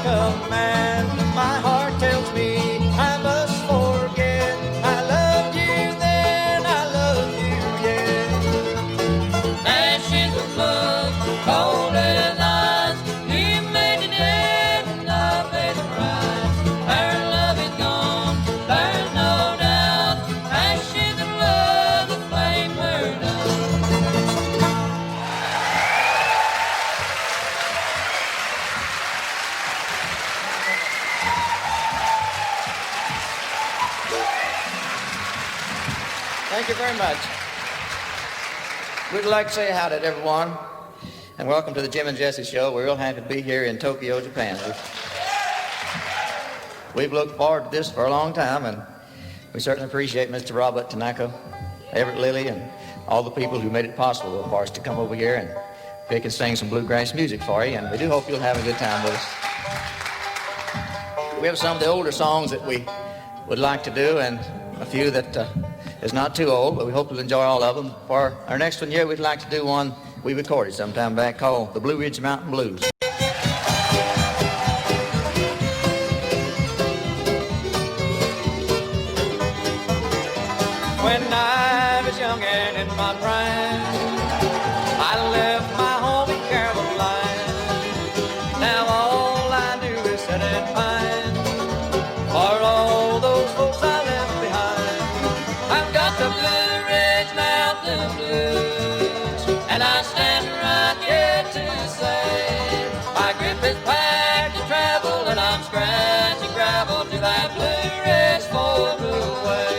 command. My heart tells me I must forget. I loved you then, I love you yet. Ashes of love, cold as ice. You made the dead and I paid the price. Our love is gone, there's no doubt. Ashes of love, the flame burned out. Thank you very much. We'd like to say hi to everyone, and welcome to the Jim and Jesse Show. We're real happy to be here in Tokyo, Japan. We've looked forward to this for a long time, and we certainly appreciate Mr. Robert Tanaka, Everett Lilly, and all the people who made it possible for us to come over here and pick and sing some bluegrass music for you, and we do hope you'll have a good time with us. We have some of the older songs that we would like to do, and a few that is not too old, but we hope you'll enjoy all of them. For our next one here, we'd like to do one we recorded sometime back called the Blue Ridge Mountain Blues. When I was young and in my prime, I left my home in Carolina. Now all I do is sit and pine for all those folks I left behind. I've got the Blue Ridge Mountain Blues, and I stand right here to say my grip is packed to travel, and I'm scratching gravel to that Blue Ridge four-blue way.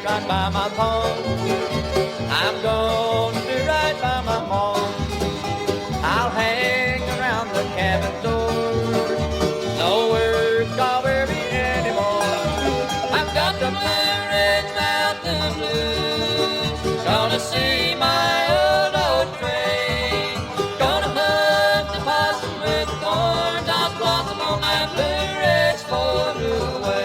Right by my pond, I'm going to do right by my mom. I'll hang around the cabin door, no work I'll ever be anymore. I've got the Blue Ridge Mountain Blues, gonna see my old oak tree, gonna hunt the possum with the corn tops blossom on that Blue Ridge four-blue way.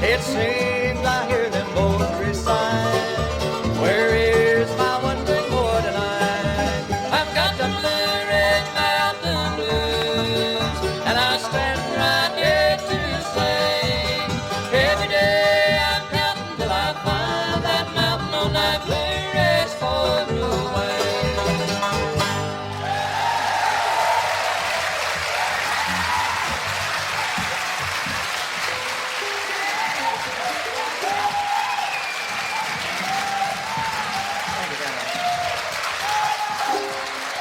It seems I hear them both recite, where is my wandering boy tonight? I've got the Blue Ridge Mountain Blues, and I stand right here to say, every day I'm counting till I find that mountain on that Blue Ridge four-blue way.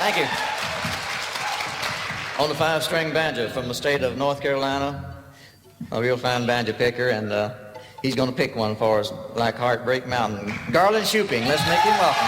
Thank you. On the five-string banjo from the state of North Carolina, a real fine banjo picker, and he's going to pick one for us, like Heartbreak Mountain. Garland Shuping, let's make him welcome.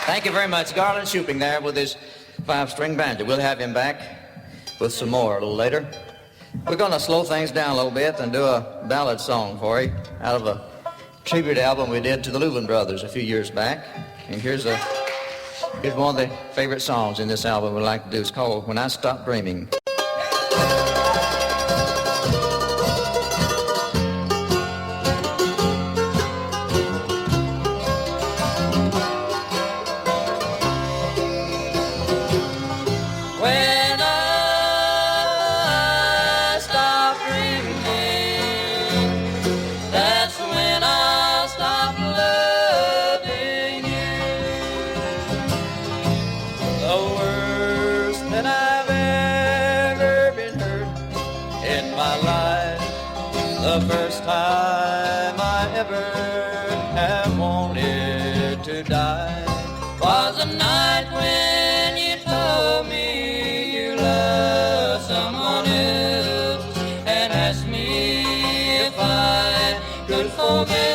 Thank you very much. Garland Shuping there with his 5-string banjo. We'll have him back with some more a little later. We're going to slow things down a little bit and do a ballad song for you out of a tribute album we did to the Louvin Brothers a few years back. And here's one of the favorite songs in this album we like to do. It's called When I Stop Dreaming. The first time I ever have wanted to die was the night when you told me you loved someone else and asked me if I could forget.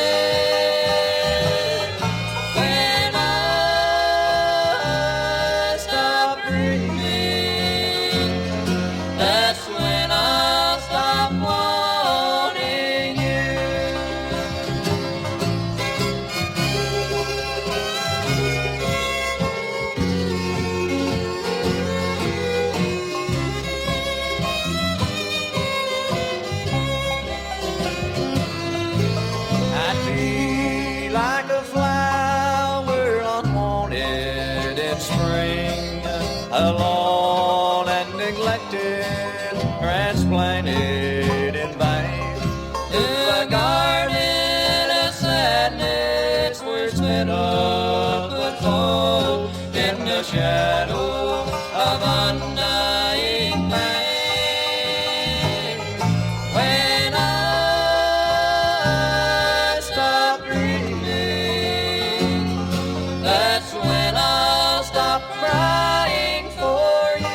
When I stop dreaming, that's when I'll stop wanting you. I'd be like a flower unwanted in spring, alone and neglected, transplanted in vain to a garden of sadness where Fiddle would fall in the shadow of undying pain. When I stop dreaming, that's when I'll stop crying for you.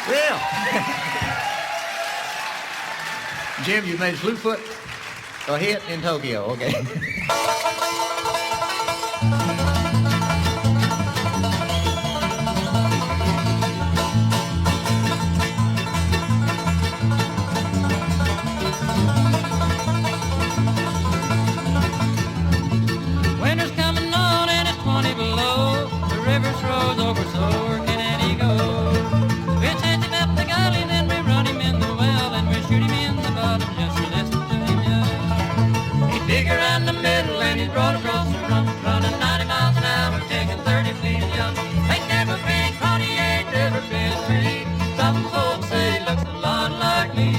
Well, Jim, you made Slew Foot a hit in Tokyo, okay? Winter's coming on and it's 20 below. The river throws over, so where can Annie go? We chase him up the gully, then we run him in the well, and we shoot him in the bottom just to listen to him yell. He's big around the middle and he's broad across the front, running 90 miles an hour, taking 30 feet a jump. Ain't never been crony, ain't never been free. Some folks say he looks a lot like me.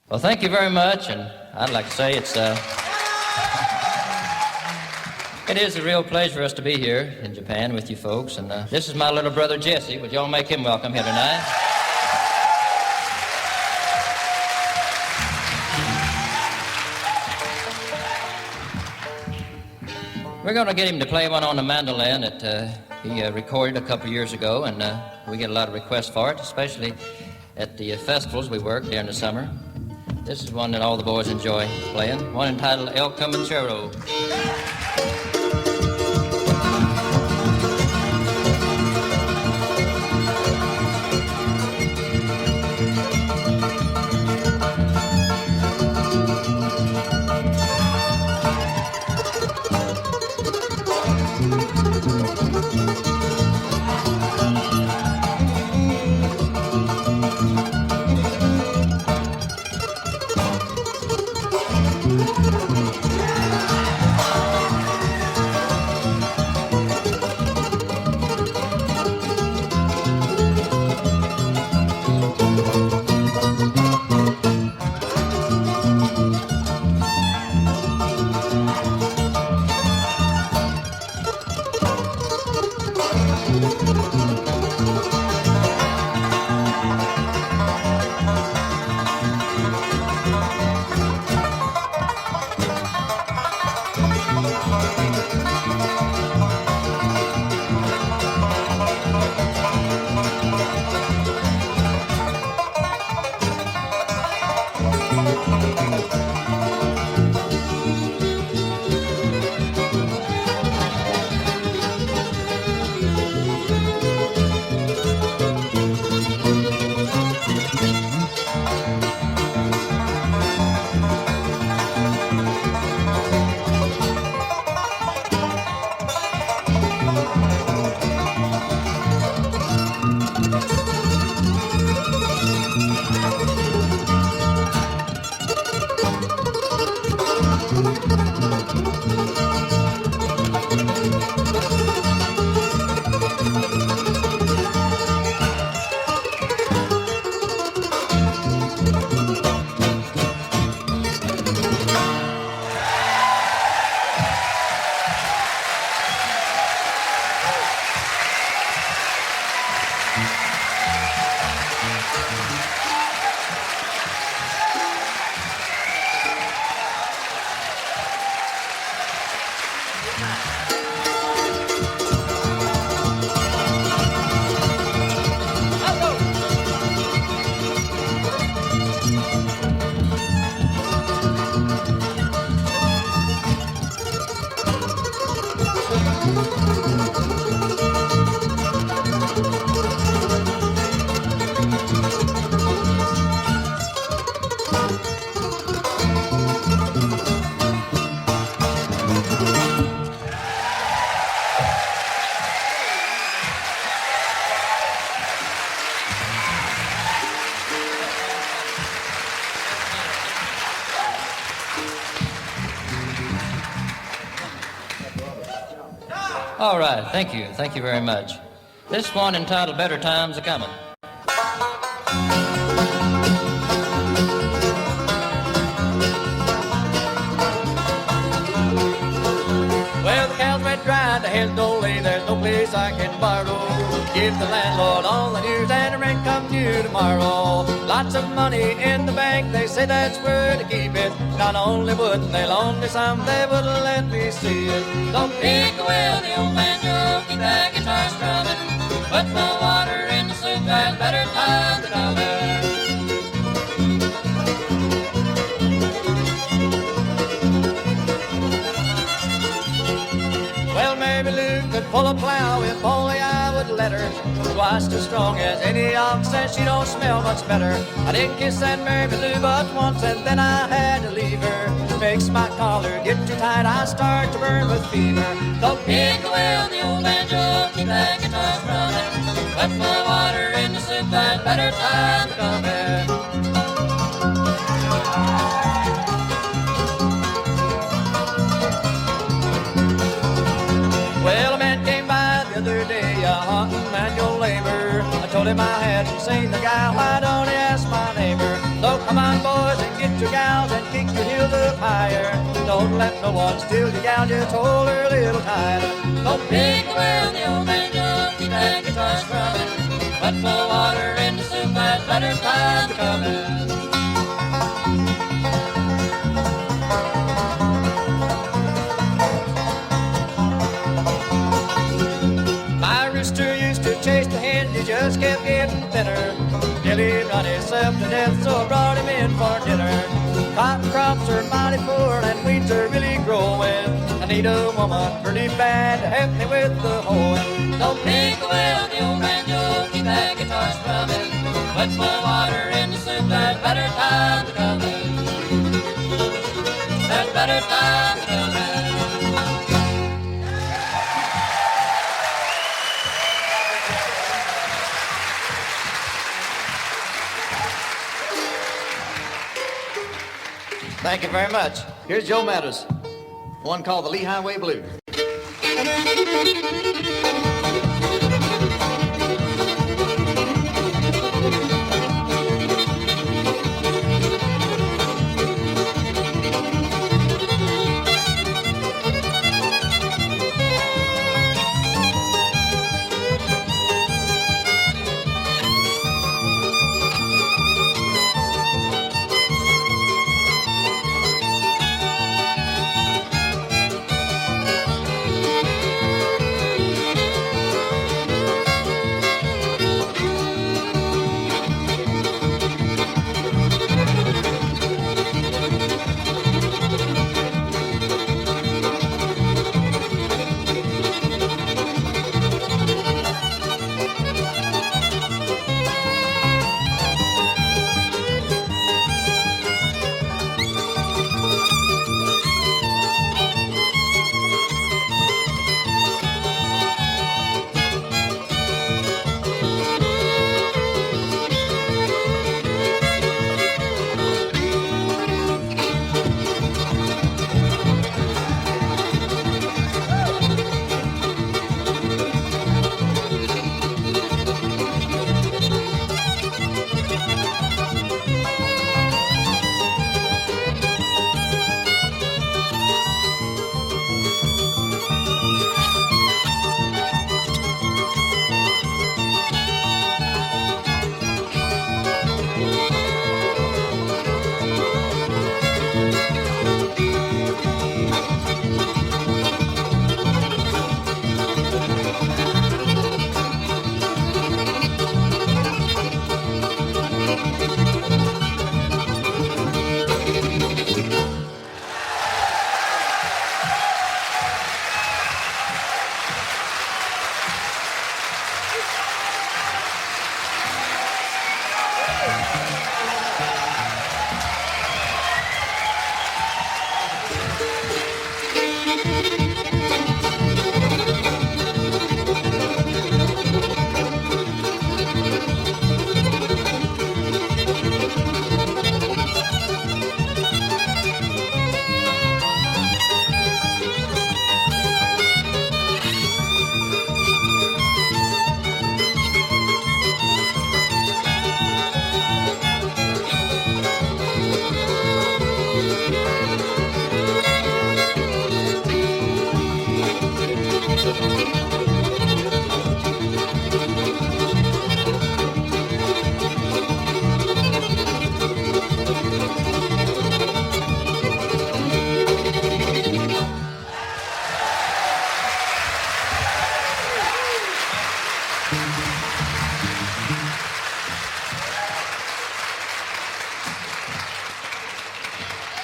Well, thank you very much, and I'd like to say it is a real pleasure for us to be here in Japan with you folks, and this is my little brother Jesse. Would y'all make him welcome here tonight? We're going to get him to play one on the mandolin that he recorded a couple years ago, and we get a lot of requests for it, especially at the festivals we work during the summer. This is one that all the boys enjoy playing, one entitled El Cumbanchero. All right, thank you very much. This one entitled Better Times A Comin'. Well, the cows went dry cried to his dolly, there's no place I can borrow. Give the landlord all the news and the rent come due tomorrow. Lots of money in the bank, they say that's where to keep it. Not only wouldn't they loan me some, they wouldn't let me see it. Don't pick away the old banjo, keep that guitar strumming. Put the water in the soup, that's better time than others. Well, maybe Luke could pull a plow if only I would let her. Twice as strong as any ox and she don't smell much better. I did kiss that Mary Lou but once and then I had to leave her. Makes my collar get too tight, I start to burn with fever. Don't pick away on the old banjo, keep that guitar strumming. Put more water in the soup, that better time coming. Well, a man came by the other day, a hunting manual labor. I told him I hadn't seen the guy, why don't he ask my neighbor? So come on, boys, and get your gals and kick your heels up higher. Don't let no one steal your gal, just hold her a little tighter. Don't pick away on the old banjo, keep that guitar strumming. Put more water in the soup, that better time coming. Chased the hen, he just kept getting thinner. Till he run himself to death, so I brought him in for dinner. Cotton crops are mighty poor and weeds are really growing. I need a woman pretty bad to help me with the hoeing. Don't pick away on the old banjo, keep that guitar strumming. Put more water in the soup, that better time coming. That better time coming. Thank you very much. Here's Joe Meadows, one called the Lee Highway Blues.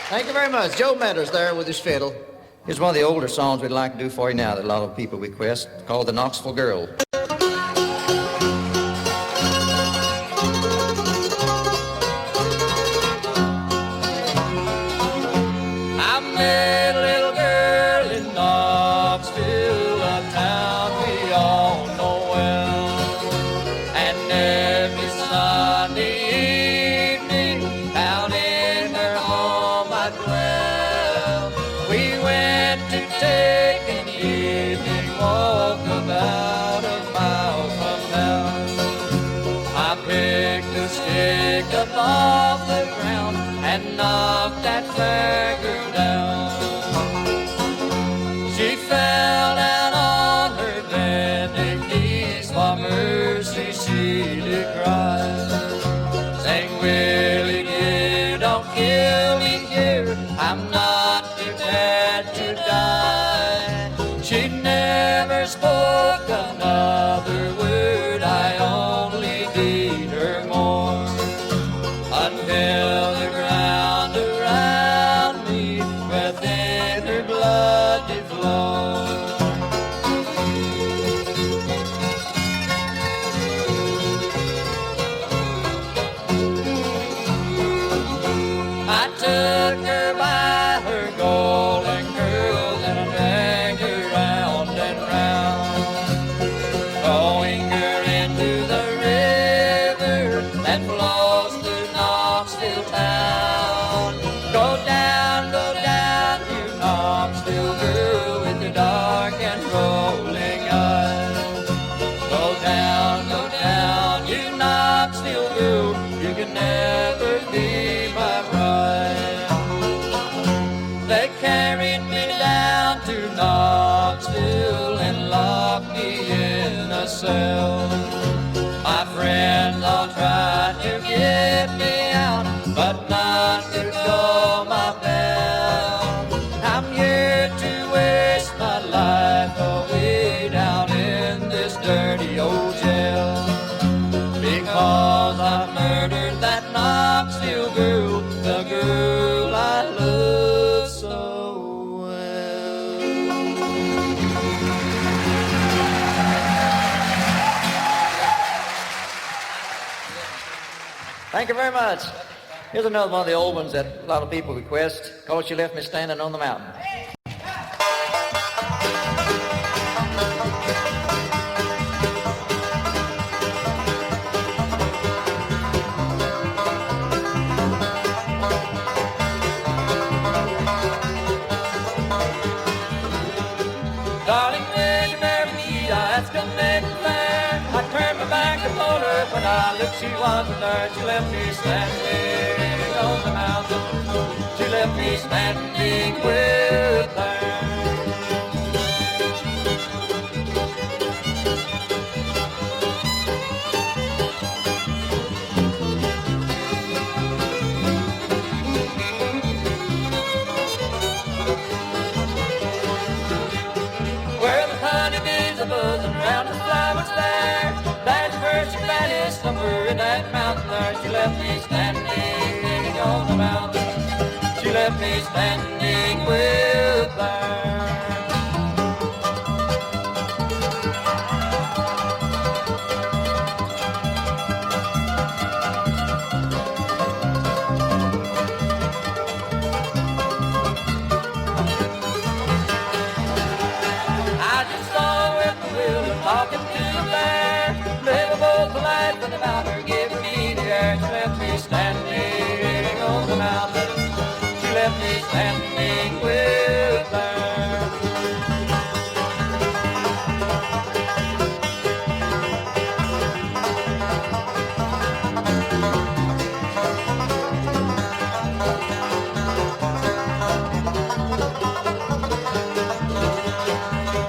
Thank you very much. Joe Meadows there with his fiddle. Here's one of the older songs we'd like to do for you now that a lot of people request, called the Knoxville Girl. I met a little girl in Knoxville, a town we all know well. And every Sunday evening, out in her home I'd dwell. We went to take an evening walk about a mile from town. I picked a stick up off the ground and knocked that fair girl down. She fell down on her bending knees, for mercy she did cry, saying, Willie dear, don't kill me here, I'm not prepared to die. She never spoke another word, I only beat her more, until the ground around me within her blood did flow. I took her by her golden curls and dragged her round and round, throwing her into the river that flows through Knoxville town. Go down, you Knoxville girl with the dark and rolling eyes. Go down, you Knoxville girl, you can never be my bride. They carried me down to Knoxville and locked me in a cell. My friends all tried to get me out, but none could go my bell. I'm here to waste my life away down in this dirty old jail, because I murdered that Knoxville girl, the girl I love so well. Thank you very much. Here's another one of the old ones that a lot of people request, called She Left Me Standing on the Mountain. Darling, when you marry me, I ask to make it fair. I turned my back upon her, when I looked, she wasn't there. She left me standing on the mountain. She left me standing with her. Where the honeybees are buzzing round the flowers there, that's where she vanished, somewhere in that mountain there. She left me standing on the mountain. She left me standing with her. I just saw her at the wheel talking to a bear. They were both polite, but about her giving me the air. She left me standing on the mountain. She left me standing with her.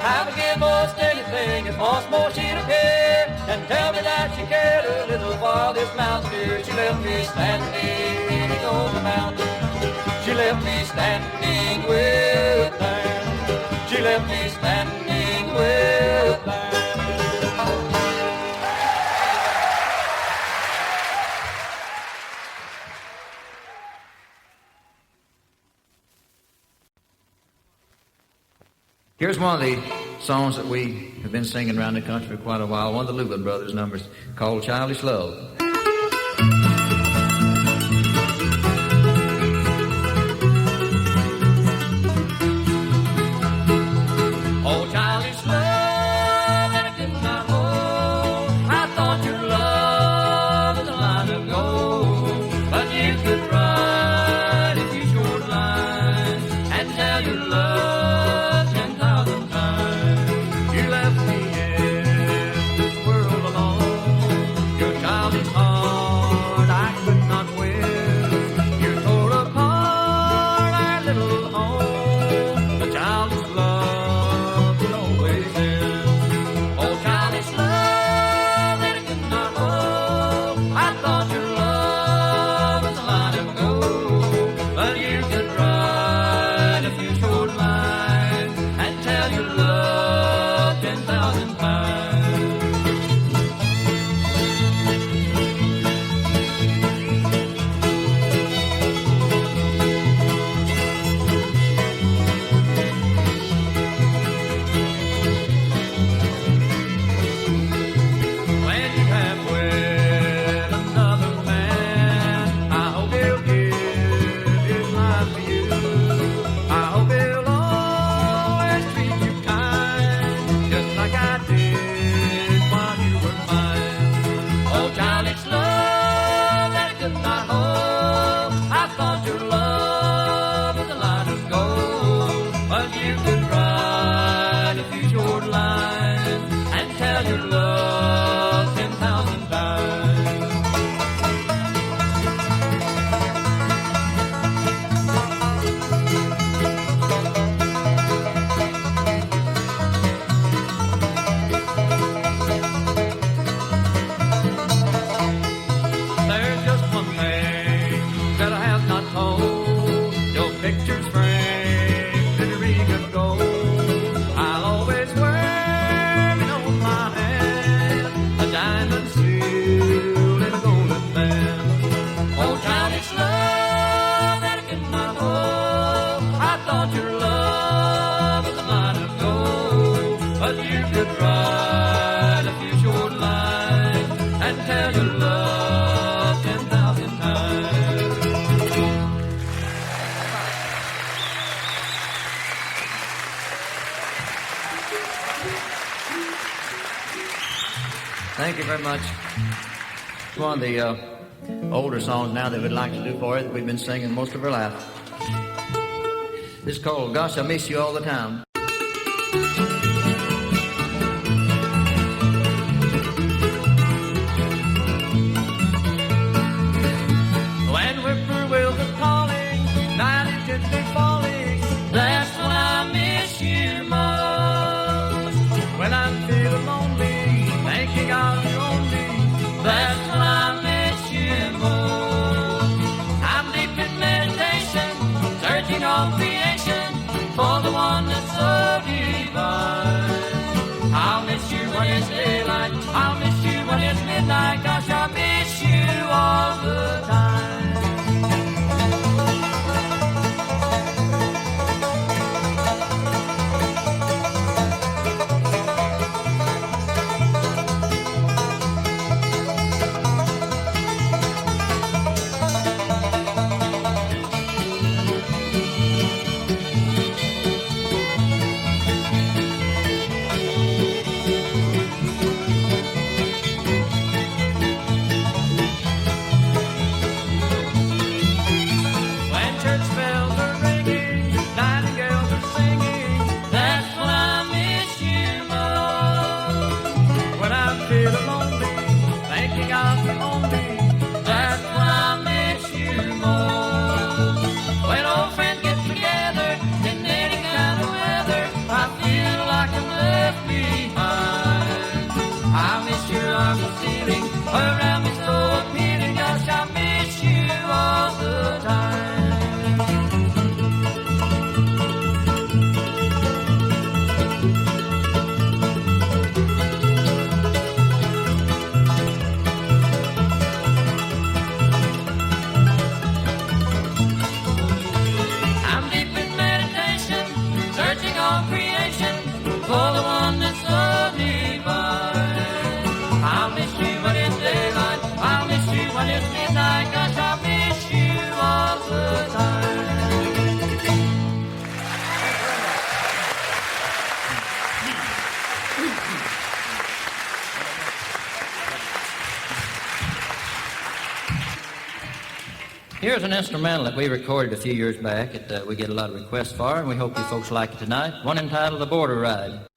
Have a good boy Once more she'd appear and tell me that she cared a little for this mountain deer. She left me standing on the mountain. She left me standing with them. She left me standing with them. Here's one of the songs that we have been singing around the country for quite a while, one of the Lublin Brothers numbers called Childish Love. Oh, childish love that I could not hold. I thought your love was a line of gold, but you could write a few short lines and tell your love 10,000 times. You left me in this world alone. Your childish heart I could not win. You tore apart our little home. The childish love will always end. Oh, childish love that I could not hold. I thought your love was a line of gold, but you could write a few short lines and tell your love 10,000 times. When you have wed another man, I hope he'll give his life for you. I hope he'll always treat you kind, just like I did while you were mine. Oh, childish love that I could not hold. I thought your love was a line of gold, but you could write a few short lines and tell your love 10,000 times. There's just one thing that I have not told. Your picture's framed in a ring of gold. I'll always wear it on my hand, a diamond seal in a golden band. Oh, childish love that I could not hold. I thought your love was a line of gold, but you could write a few short lines and tell your love 10,000 times. Thank you very much. It's one of the older songs now that we'd like to do for you that we've been singing most of our life. This is called Gosh, I Miss You All the Time. When whippoorwills are calling, night is gently falling, that's when I miss you most. When I'm feeling lonely, thinking of you only, that's when I miss you most. I'm deep in meditation, searching all creation for the one that's so divine. Here's an instrumental that we recorded a few years back that we get a lot of requests for, and we hope you folks like it tonight. One entitled The Border Ride.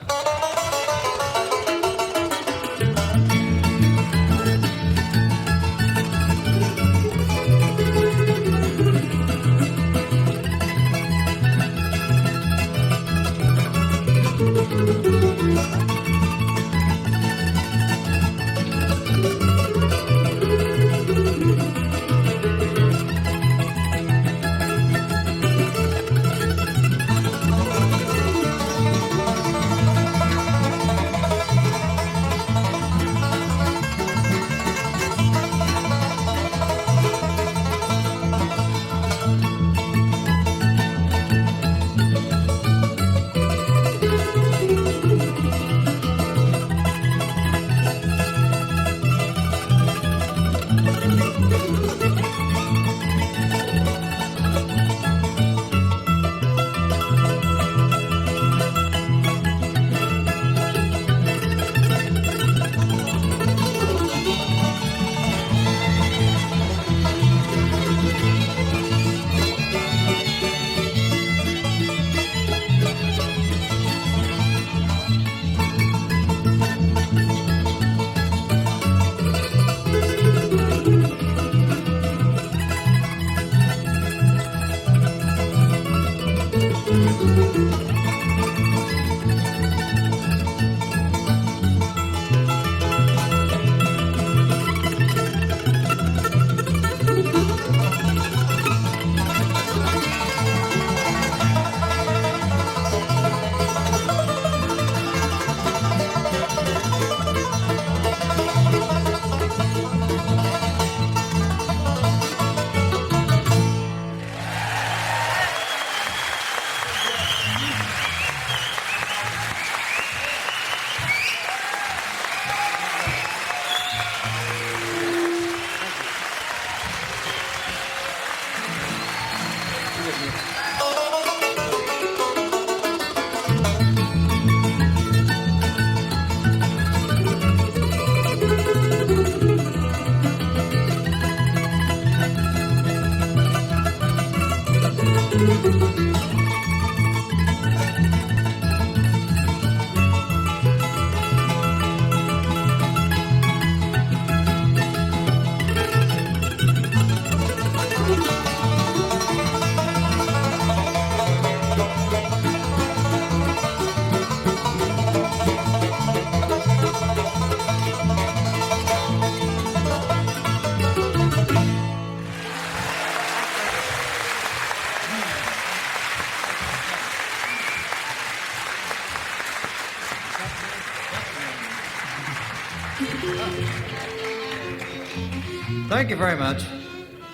Thank you very much.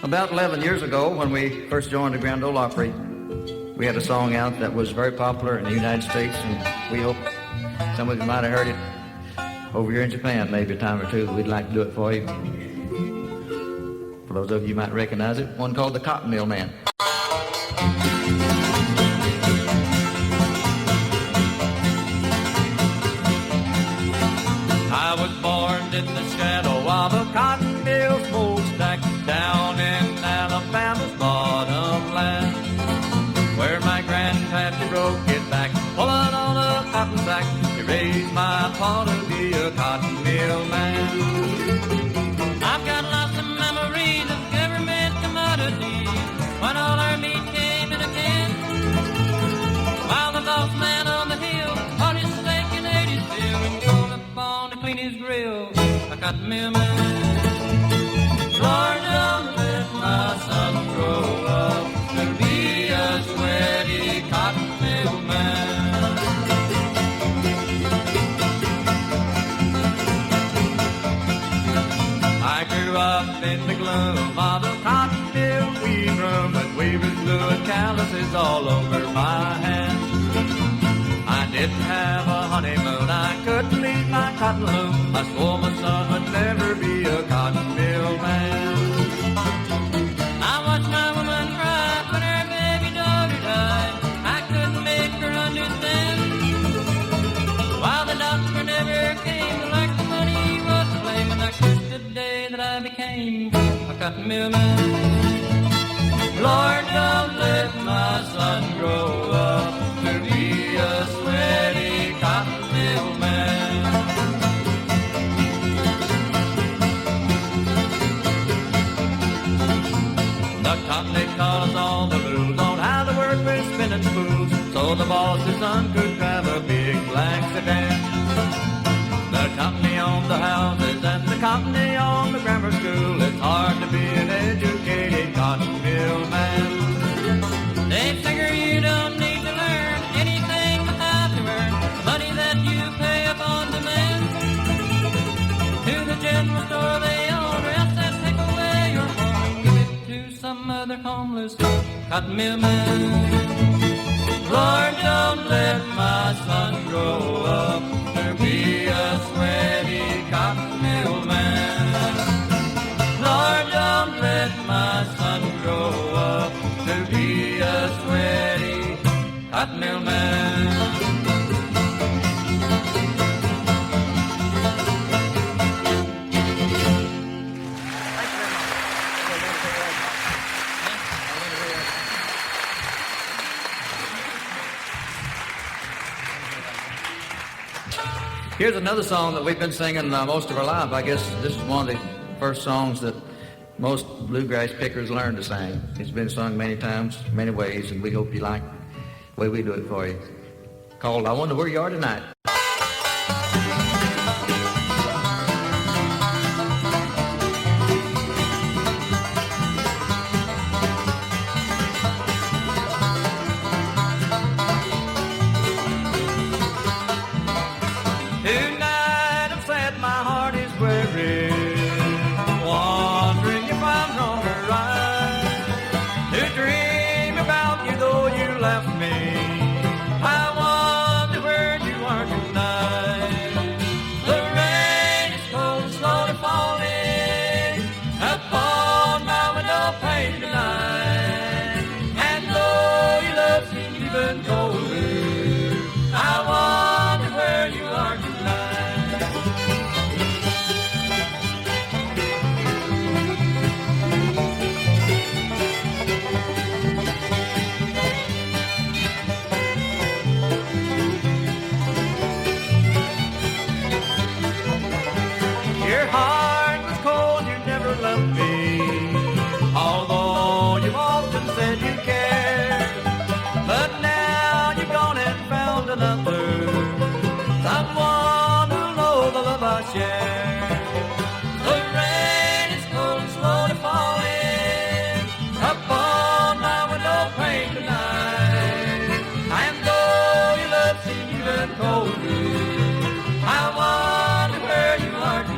About 11 years ago, when we first joined the Grand Ole Opry, we had a song out that was very popular in the United States, and we hope some of you might have heard it over here in Japan maybe a time or two. We'd like to do it for you. For those of you who might recognize it, one called The Cotton Mill Man. I was born in the shadow of a cotton mill smokestack down in Alabama's bottomland, where my grandpappy broke his back pulling on a cotton sack to raise my paw to be a cotton mill man. I've got lots of memories of government commodities when all our meat came in a can, while the boss man on the hill bought his steak in 80 still and called upon to clean his grill. I got me a man. Lord, don't let my son grow up to be a sweaty cotton mill man. I grew up in the gloom of a cotton mill weave room with weaver's glue and calluses all over my hands. I didn't have a honeymoon, I couldn't leave my cotton loom. I swore my son would never be a cotton mill man. I watched my woman cry when her baby daughter died. I couldn't make her understand, while the doctor never came like the money was to blame. And I cursed the day that I became a cotton mill man. Lord, don't let my son grow up to be a sweaty cotton mill man. The company taught us all the rules on how to work with spinning spools, so the boss's son could drive a big black sedan. The company owned the houses and the company owned the grammar school. It's hard to be an educated cotton mill man. They figure you don't need to learn anything without to earn money that you pay up on demand. To the general store they own, or else they'll take away your home, give it to some other homeless cotton mill man. Lord, don't let my son grow up to be a sweaty cotton mill man. Lord, don't let my son grow up to be a sweaty cotton mill man. Here's another song that we've been singing most of our life. I guess this is one of the first songs that most bluegrass pickers learn to sing. It's been sung many times, many ways, and we hope you like the way we do it for you. Called I Wonder Where You Are Tonight. Tonight I'm sad, my heart is weary, wondering if I'm wrong or right to dream about you though you left me. I wonder where you are tonight. The rain is cold and slowly falling upon my window pane tonight, and though your love seems even colder, I wonder where you are tonight. Your heart was cold, you never loved me, although you've often said you cared. But now you're gone and found another, someone who'll know the love I share. The rain is cold and slowly falling upon my window pane tonight, and though your love seems even colder, I wonder where you are tonight.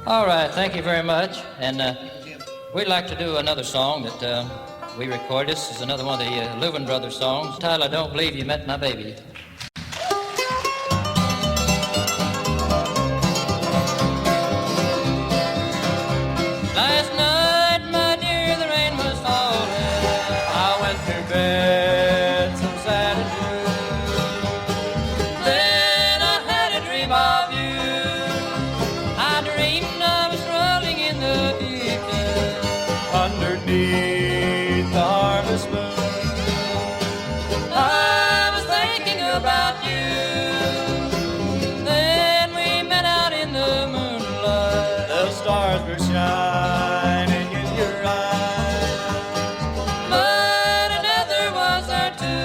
All right, thank you very much. And we'd like to do another song that we recorded. This is another one of the Louvin Brothers songs, titled I Don't Believe You Met My Baby. Last night, my dear, the rain was falling. I went to bed so sad and blue. Then I had a dream of you. I dreamed I was rolling in the deep end. Underneath the harvest moon, I was thinking about you. Then we met out in the moonlight. the stars were shining in your eyes. But another was there too.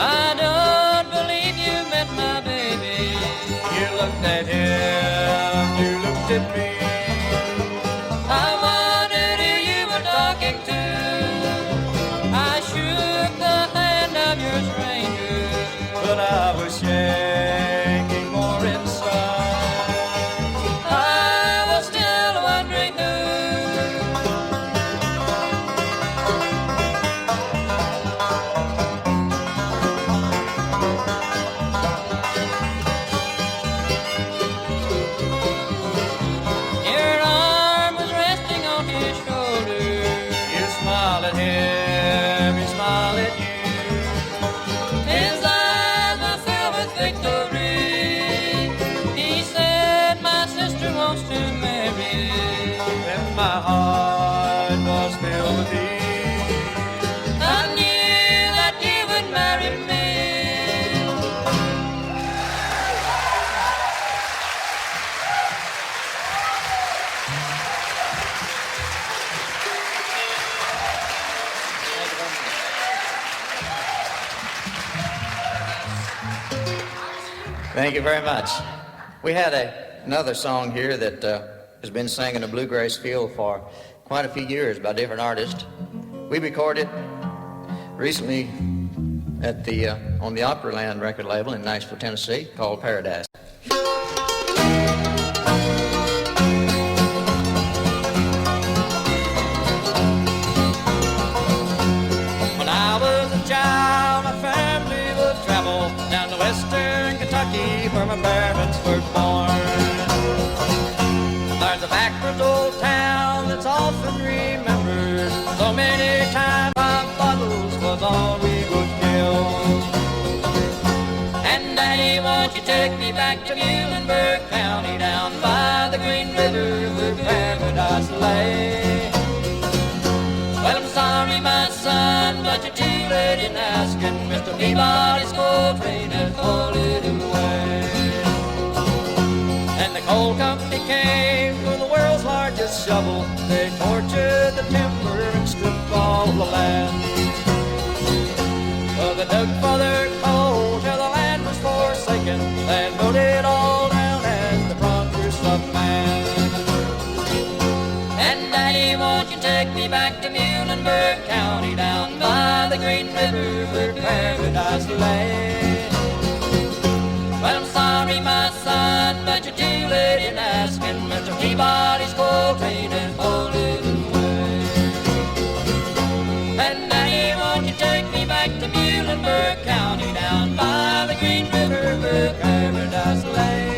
I don't believe you met my baby. You looked at him, you looked at me. I wondered who you were talking to. I shook the hand of your stranger. But I was shaking more inside. I was still wondering who. Your arm was resting on his shoulder. You smile at him, he smiled at you. His eyes were filled with victory. He said, my sister wants to marry you. Then my heart was filled with ease. I knew that you would marry me. Thank you very much. We had another song here that has been sang in the bluegrass field for quite a few years by different artists. We recorded recently at the on the Opryland record label in Knoxville, Tennessee, called Paradise. When I was a child, my family would travel down to western Kentucky where my parents were born. There's a backwoods old town back to Muhlenberg County, down by the Green River where paradise lay. Well, I'm sorry, my son, but you're too late in asking. Mr. Peabody's coal train has hauled it away. And the coal company came with the world's largest shovel. They tortured the timber and stripped all the land. Well, they dug for their coal till the land was forsaken. They mowed it all down as the progress of man. And Daddy, won't you take me back to Muhlenberg County, down by the Green River where paradise lay? Well, I'm sorry, my son, but you're too late in asking. Mr. Peabody's coal train has hauled it away. And Daddy, won't you take me back to Muhlenberg County, down by the Green River where paradise lay?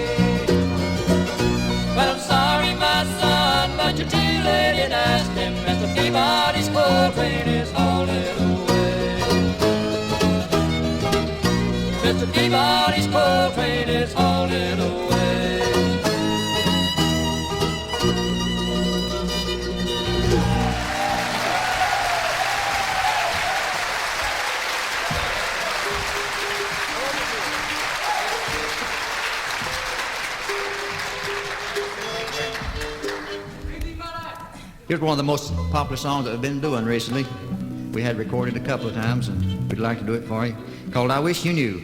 Well, I'm sorry, my son, but you're too late in asking. Mr. Peabody's coal train is hauled it away. Mr. Peabody's coal train is hauled it away. Here's one of the most popular songs that we've been doing recently. We had recorded a couple of times, and we'd like to do it for you, called I Wish You Knew.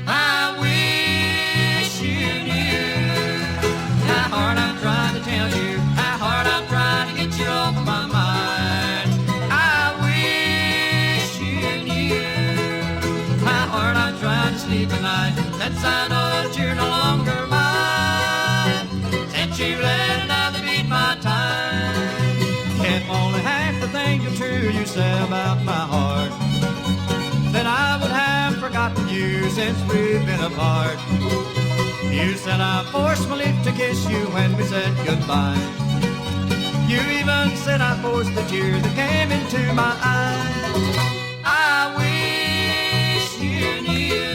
I wish you knew how hard I'm trying to tell you, how hard I'm trying to get you off my mind. Sleep at night, since I know that you're no longer mine. Since you let another beat my time. If only half the things are true you say about my heart, then I would have forgotten you since we've been apart. You said I forced my lips to kiss you when we said goodbye. You even said I forced the tears that came into my eyes. I wish you knew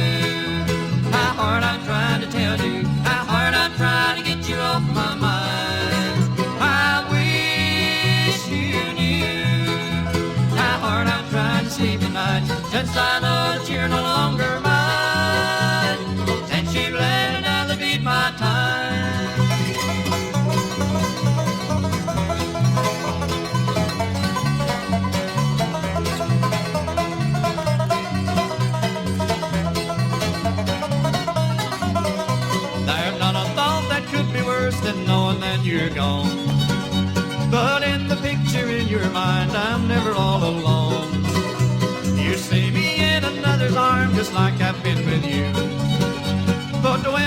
how hard I'm trying to tell you, how hard I'm trying to get you off my mind. I wish you knew how hard I'm trying to sleep at night, since I know that you're no longer mine. Since you let another beat my time. Than knowing that you're gone, but in the picture in your mind I'm never all alone. You see me in another's arms just like I've been with you, but the way